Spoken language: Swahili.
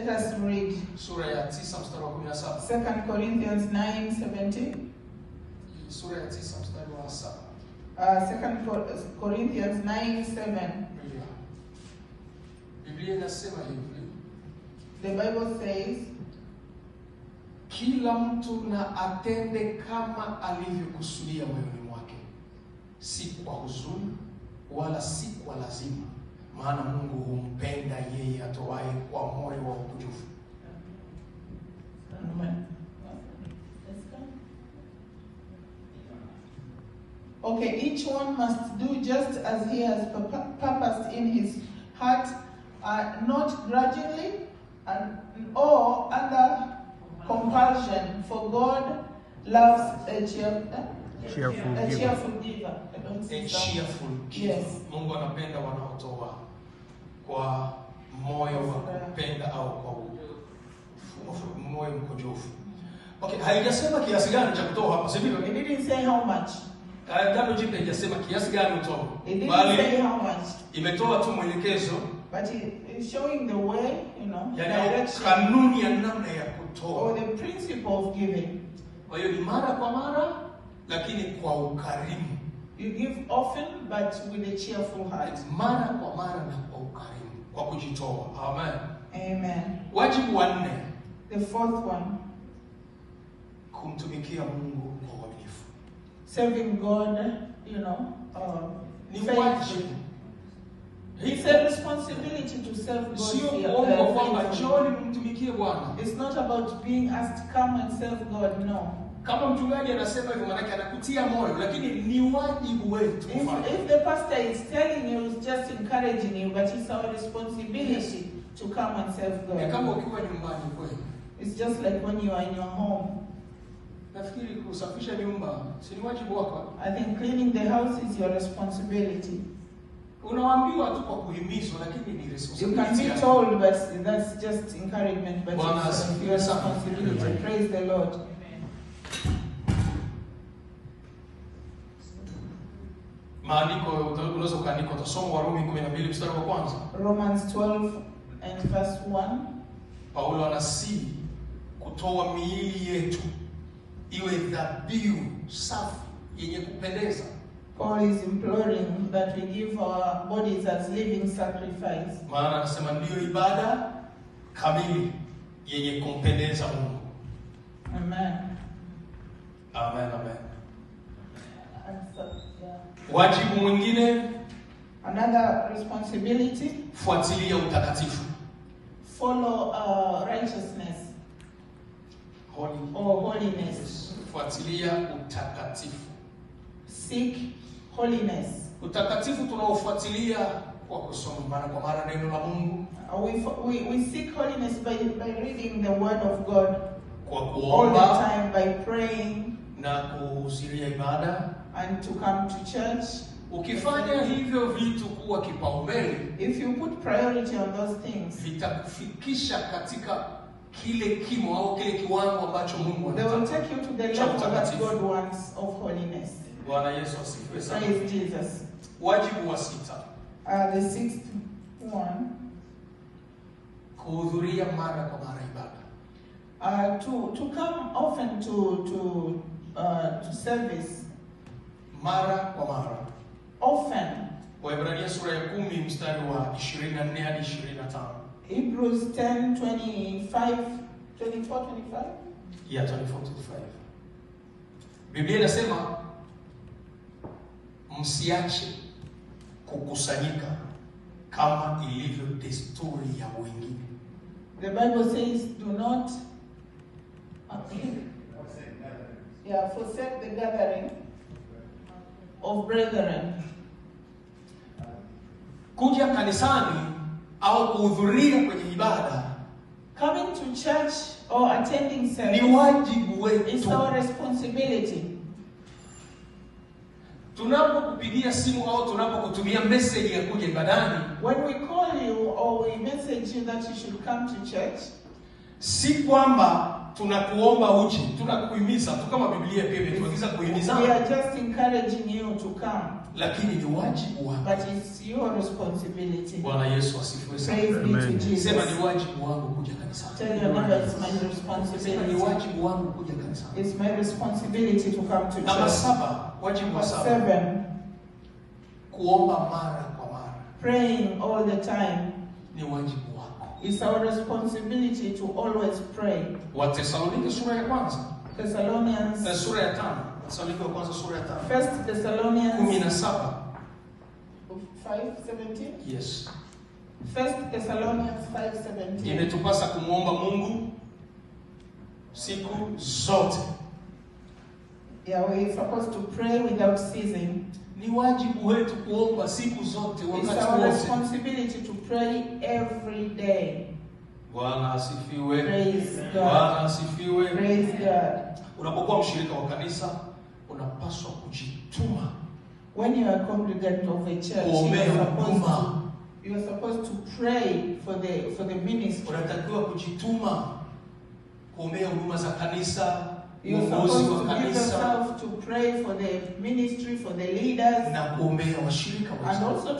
Let us read sura ya 9 mstari wa 17. 2 Corinthians 9:17. Sura ya 9 mstari wa 7. 2 Corinthians 9:7. Biblia inasema hivi. The Bible says, kila mtu na atende kama alivyokusudia moyoni mwake, si kwa huzuni wala si kwa lazima, maana Mungu humpenda yeye atoaye kwa moyo wa ukunjufu. Okay, each one must do just as he has purposed in his heart, not grudgingly or under compulsion, for God loves a cheerful giver. A cheerful giver. Yes. Mungu anapenda wanaotoa kwa moyo wa kupenda au kwa moyo mkunjufu. Okay, haijasema kiasi gani cha kutoa hapa, sivyo? It didn't say how much. Agano Jipya haijasema kiasi gani utoa. It didn't say how much. Imetoa tu mwelekezo. But it's showing the way, direction. Kanuni ya namna ya kutoa. Or the principle of giving. Kwa hiyo ni mara kwa mara, lakini kwa ukarimu. You give often, but with a cheerful heart. Mara kwa mara na kwa ukarimu, kwa kujitoa. Amen. Amen. Wajibu wa 4. The fourth one. Kumtumikia Mungu kwa uaminifu. Serving God, ni wajibu. It's a responsibility to serve God. Sio kuomba kwamba njoni mtumikie Bwana. It's not about being asked to come and serve God, no. Kama mchungaji anasema hivyo, maana anakutia moyo, lakini ni wajibu wetu. If the pastor is telling you, it's just encouraging you, but it's our responsibility to come and serve God. Kama ukiwa nyumbani kwenu. It's just like when you are in your home. Nafikiri kusafisha nyumba si ni wajibu wako. I think cleaning the house is your responsibility. Unaambiwa tu kwa kuhimizwa, lakini ni responsibility. You can be told, but that's just encouragement, but it's your responsibility. Praise the Lord. Maandiko unaweza kuandika, tusome Warumi 12 mstari wa kwanza. Romans 12 and verse 1. Paulo anasihi kutoa miili yetu iwe dhabihu safi yenye kupendeza. Paul is imploring that we give our bodies as living sacrifice. Maana anasema ndio ibada kamili yenye kumpendeza Mungu. Amen. Amen, amen. Wajibu mwingine, another responsibility, fuatilia utakatifu. Follow righteousness. Holiness. Fuatilia utakatifu. Seek holiness. Utakatifu tunaofuatilia kwa kusoma mara kwa mara neno la Mungu. We seek holiness by reading the word of God. Kwa kuomba. All the time, by praying. Na kuhudhuria ibada. And to come to church. Ukifanya hivyo vitu kuwa kipaumbele, if you put priority on those things, vitakufikisha katika kile kimo au kile kiwango ambacho Mungu anataka. They will take you to the level that God wants of holiness. Bwana Yesu asifiwe sana. Praise Jesus. Wajibu wa 6. The 6th one. Kuhudhuria mara kwa mara ibada. To come often to service. Mara kwa mara. Often. Waebrania sura ya 10 mstari wa 24 hadi 25. Hebrews 10:25, 24-25. Yeah, 24-25. Biblia inasema msiache kukusanyika kama ilivyo desturi ya wengine. The Bible says do not forsake the gathering of brethren. Kuja kanisani au kuhudhuria kwenye ibada, coming to church or attending service, ni wajibu wetu. It's our responsibility. Tunapokupigia simu au tunapokutumia message ya kuja ibadani, when we call you or we message you that you should come to church, si kwamba tunakuomba uje, tunakuhimiza tu kama Biblia pia imetuagiza kuhimiza. We are just encouraging you to come. lakini ni wajibu wako. But it's your responsibility. Bwana Yesu asifiwe sana. Praise be to Jesus. Sema ni wajibu wangu kuja kanisani. Tell your neighbor it's my Sema ni responsibility. wajibu wangu kuja kanisani. It's my responsibility to come to Namba church. 7, wajibu wa 7. 7. Kuomba mara kwa mara. Praying all the time. Ni wajibu wako. It's our responsibility to always pray. Wathesalonike sura ya kwanza. Thessalonians. Sura ya 5. Wathesalonike wa kwanza sura ya 5. First Thessalonians 17. 5:17. Yes. First Thessalonians 5:17. Imetupasa kumuomba Mungu siku zote. Yeah, we're supposed to pray without ceasing. Ni wajibu wetu kuomba siku zote, It's wakati our wote. responsibility to pray every day. Bwana asifiwe. Praise God. Bwana asifiwe. Praise God. Unapokuwa mshirika wa kanisa, unapaswa kujituma. When you are a congregant of a church, you are supposed to pray for the ministry. Unatakiwa kujituma kuombea huduma za kanisa, You are uongozi supposed wa to give kanisa, yourself to pray for the ministry, for the leaders, na kuombea washirika and wenzako. also